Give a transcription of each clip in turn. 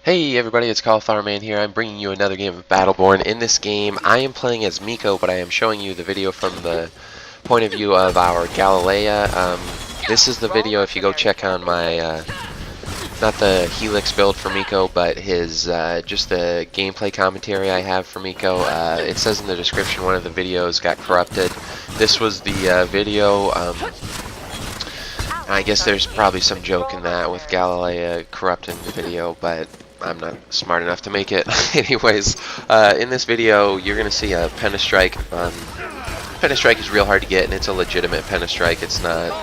Hey everybody, it's Cauliflower here. I'm bringing you another game of Battleborn. In this game, I am playing as Miko, but I am showing you the video from the point of view of our Galilea. This is the video if you go check on my, not the Helix build for Miko, but his, just the gameplay commentary I have for Miko. It says in the description one of the videos got corrupted. This was the video. I guess there's probably some joke in that with Galilea corrupting the video, but I'm not smart enough to make it. Anyways, in this video, you're going to see a Penta-strike. Penta-strike is real hard to get, and it's a legitimate Penta-strike. It's not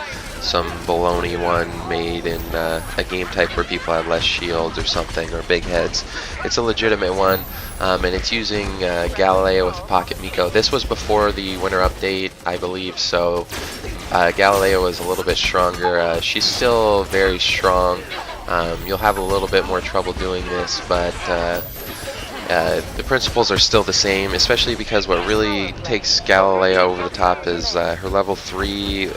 some baloney one made in a game type where people have less shields or something, or big heads. It's a legitimate one, and it's using Galilea with Pocket Miko. This was before the winter update, I believe, so Galilea was a little bit stronger. She's still very strong. You'll have a little bit more trouble doing this, but the principles are still the same, especially because what really takes Galilea over the top is her level 3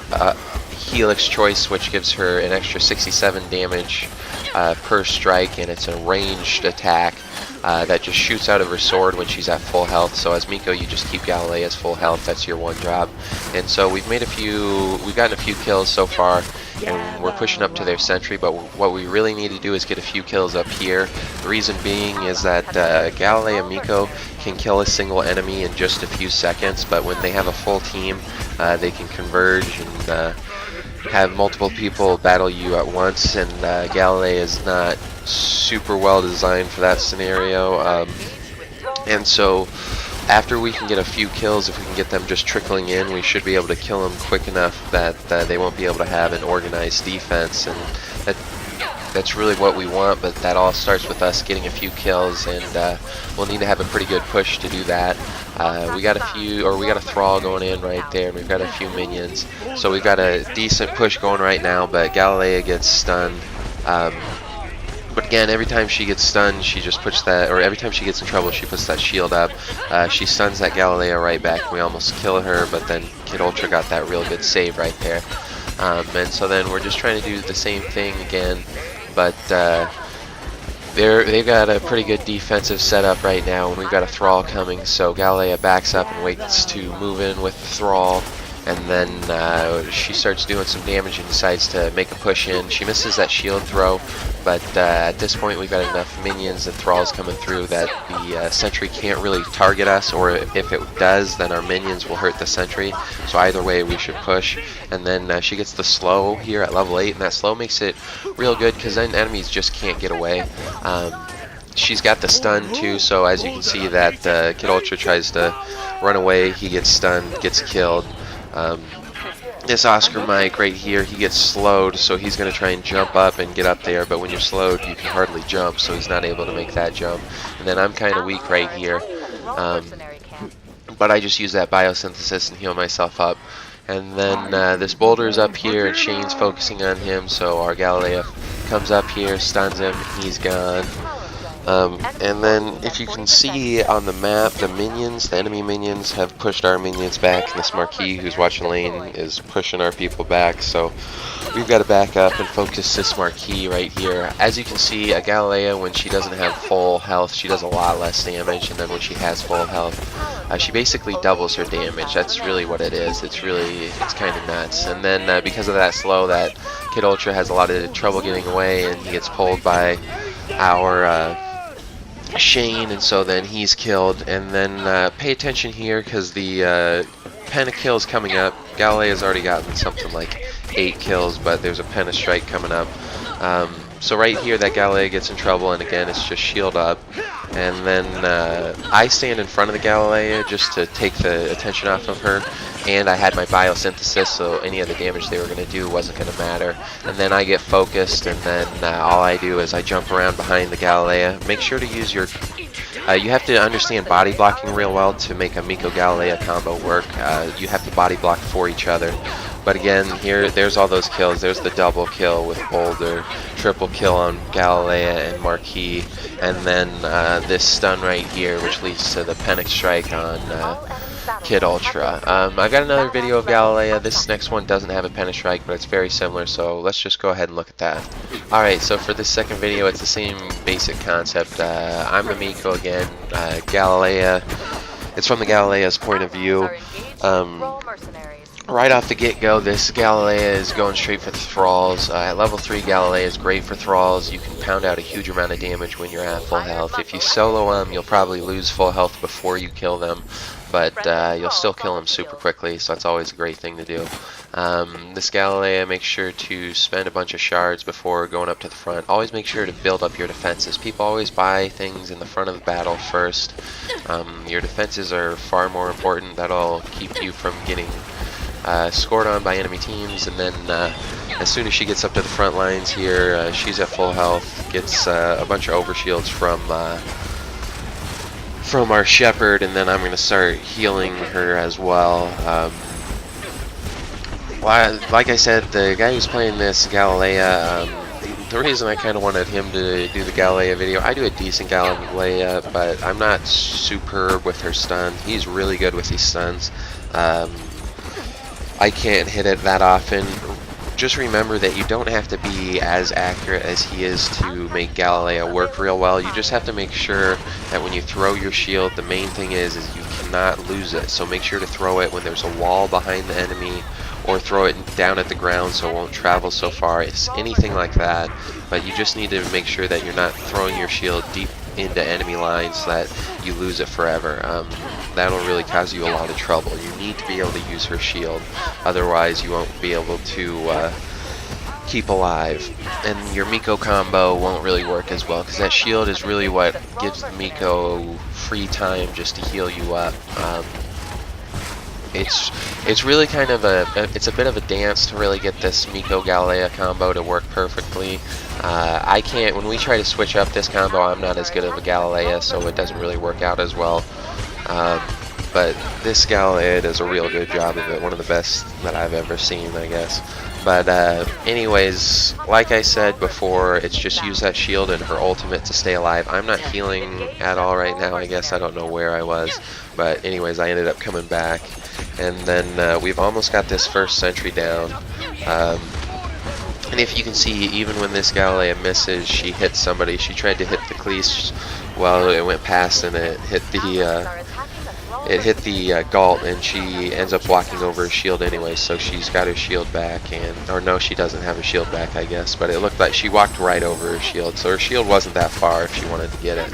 Helix choice, which gives her an extra 67 damage per strike, and it's a ranged attack that just shoots out of her sword when she's at full health. So as Miko, you just keep Galilea's full health. That's your one job. And so we've gotten a few kills so far, and we're pushing up to their sentry, but what we really need to do is get a few kills up here. The reason being is that Galilea and Miko can kill a single enemy in just a few seconds, but when they have a full team, they can converge and have multiple people battle you at once, and Galilea is not super well designed for that scenario. And so after we can get a few kills, if we can get them just trickling in, we should be able to kill them quick enough that they won't be able to have an organized defense, and that's really what we want. But that all starts with us getting a few kills, and we'll need to have a pretty good push to do that. We got a thrall going in right there, and we've got a few minions, so we've got a decent push going right now. But Galilea gets stunned. But again, every time she gets stunned, she just puts that, or every time she gets in trouble, she puts that shield up. She stuns that Galilea right back. We almost kill her, but then Kid Ultra got that real good save right there. And so then we're just trying to do the same thing again, but they've got a pretty good defensive setup right now, and we've got a thrall coming. So Galilea backs up and waits to move in with the thrall, and then she starts doing some damage and decides to make a push in. She misses that shield throw, but at this point we've got enough minions and thralls coming through that the sentry can't really target us, or if it does, then our minions will hurt the sentry. So either way, we should push. And then she gets the slow here at level 8, and that slow makes it real good because then enemies just can't get away. She's got the stun too, so as you can see that Kid Ultra tries to run away, he gets stunned, gets killed. This Oscar Mike right here, he gets slowed, so he's going to try and jump up and get up there, but when you're slowed, you can hardly jump, so he's not able to make that jump. And then I'm kind of weak right here, but I just use that biosynthesis and heal myself up. And then this boulder's up here, and Shane's focusing on him, so our Galilea comes up here, stuns him, he's gone. And then if you can see on the map, the enemy minions have pushed our minions back, and this Marquis who's watching lane is pushing our people back, so we've got to back up and focus this Marquis right here. As you can see, a Galilea, when she doesn't have full health, she does a lot less damage, and then when she has full health, she basically doubles her damage. That's really what it is. It's kind of nuts. And then because of that slow, that Kid Ultra has a lot of trouble getting away, and he gets pulled by our Shane, and so then he's killed. And then pay attention here, because the Penta-kill is coming up. Galilea's already gotten something like 8 kills, but there's a Penta-strike coming up. So right here, that Galilea gets in trouble, and again, it's just shield up. And then I stand in front of the Galilea just to take the attention off of her, and I had my biosynthesis, so any of the damage they were going to do wasn't going to matter. And then I get focused, and then all I do is I jump around behind the Galilea. Make sure to use your... you have to understand body blocking real well to make a Miko Galilea combo work. You have to body block for each other. But again, there's all those kills. There's the double kill with Boulder, triple kill on Galilea and Marquis, and then this stun right here, which leads to the Panic Strike on Kid Ultra. I've got another video of Galilea. This next one doesn't have a Penta-strike, but it's very similar, so let's just go ahead and look at that. Alright, so for this second video, it's the same basic concept. I'm the Miko again, Galilea. It's from the Galilea's point of view. Right off the get-go, this Galilea is going straight for the thralls. At level 3, Galilea is great for thralls. You can pound out a huge amount of damage when you're at full health. If you solo them, you'll probably lose full health before you kill them, but you'll still kill them super quickly, so that's always a great thing to do. This Galilea, make sure to spend a bunch of shards before going up to the front. Always make sure to build up your defenses. People always buy things in the front of the battle first. Your defenses are far more important. That'll keep you from getting scored on by enemy teams, and then as soon as she gets up to the front lines here, she's at full health, gets a bunch of overshields from our shepherd, and then I'm going to start healing her as well. Like I said, the guy who's playing this Galilea, the reason I kind of wanted him to do the Galilea video, I do a decent Galilea, but I'm not superb with her stuns. He's really good with these stuns. I can't hit it that often. Just remember that you don't have to be as accurate as he is to make Galilea work real well. You just have to make sure that when you throw your shield, the main thing is you cannot lose it. So make sure to throw it when there's a wall behind the enemy, or throw it down at the ground so it won't travel so far. It's anything like that, but you just need to make sure that you're not throwing your shield deep into enemy lines so that you lose it forever. That'll really cause you a lot of trouble. You need to be able to use her shield, otherwise you won't be able to keep alive, and your Miko combo won't really work as well, because that shield is really what gives the Miko free time just to heal you up. It's really kind of it's a bit of a dance to really get this Miko Galilea combo to work perfectly. I can't, when we try to switch up this combo, I'm not as good of a Galilea, so it doesn't really work out as well. But this Galilea does a real good job of it, one of the best that I've ever seen, I guess. But anyways, like I said before, it's just use that shield and her ultimate to stay alive. I'm not healing at all right now, I guess. I don't know where I was, but anyways, I ended up coming back, and then we've almost got this first sentry down. And if you can see, even when this Galilea misses, she hits somebody. She tried to hit the cleats, well, it went past and it hit the Galt, and she ends up walking over her shield anyway, so she's got her shield back, or no, she doesn't have her shield back, I guess, but it looked like she walked right over her shield, so her shield wasn't that far if she wanted to get it.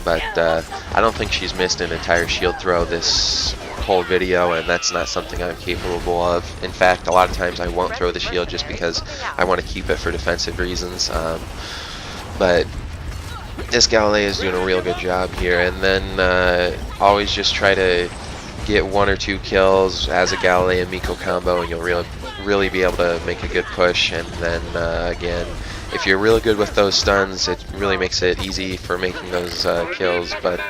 But I don't think she's missed an entire shield throw this whole video, and that's not something I'm capable of. In fact, a lot of times I won't throw the shield just because I want to keep it for defensive reasons. But this Galilea is doing a real good job here, and then always just try to get 1 or 2 kills as a Galilea Miko combo, and you'll really be able to make a good push. And then again, if you're really good with those stuns, it really makes it easy for making those kills, but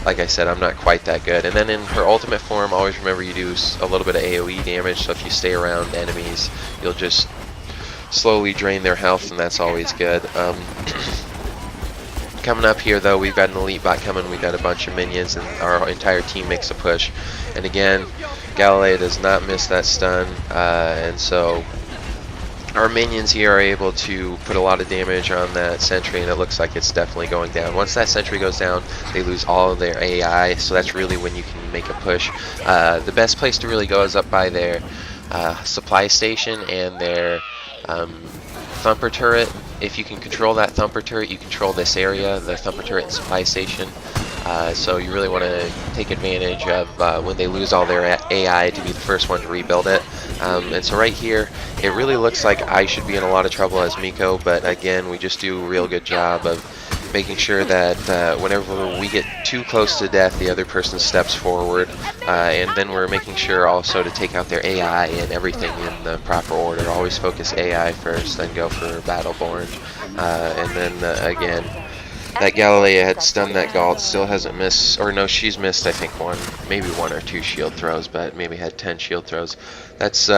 like I said, I'm not quite that good. And then in her ultimate form, always remember you do a little bit of AoE damage, so if you stay around enemies, you'll just slowly drain their health, and that's always good. Coming up here, though, we've got an elite bot coming, we've got a bunch of minions, and our entire team makes a push. And again, Galilea does not miss that stun, and so our minions here are able to put a lot of damage on that sentry, and it looks like it's definitely going down. Once that sentry goes down, they lose all of their AI, so that's really when you can make a push. The best place to really go is up by their supply station and their thumper turret. If you can control that thumper turret, you control this area, the thumper turret and supply station. So you really want to take advantage of when they lose all their AI to be the first one to rebuild it. And so right here, it really looks like I should be in a lot of trouble as Miko, but again, we just do a real good job of making sure that whenever we get too close to death, the other person steps forward, and then we're making sure also to take out their AI and everything in the proper order. Always focus AI first, then go for Battleborn, and then again, that Galilea had stunned that Galt, still hasn't missed, or no, she's missed I think maybe one or two shield throws, but maybe had 10 shield throws. That's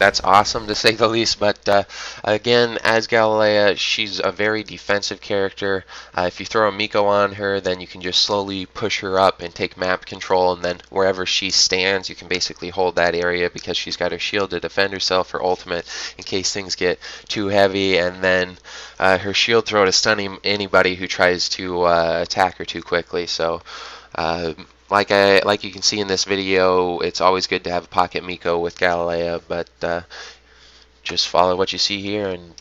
that's awesome to say the least. But again, as Galilea, she's a very defensive character. If you throw a Miko on her, then you can just slowly push her up and take map control, and then wherever she stands, you can basically hold that area because she's got her shield to defend herself, her ultimate in case things get too heavy, and then her shield throw to stun anybody who tries to attack her too quickly. So like you can see in this video, it's always good to have a pocket Miko with Galilea, but just follow what you see here and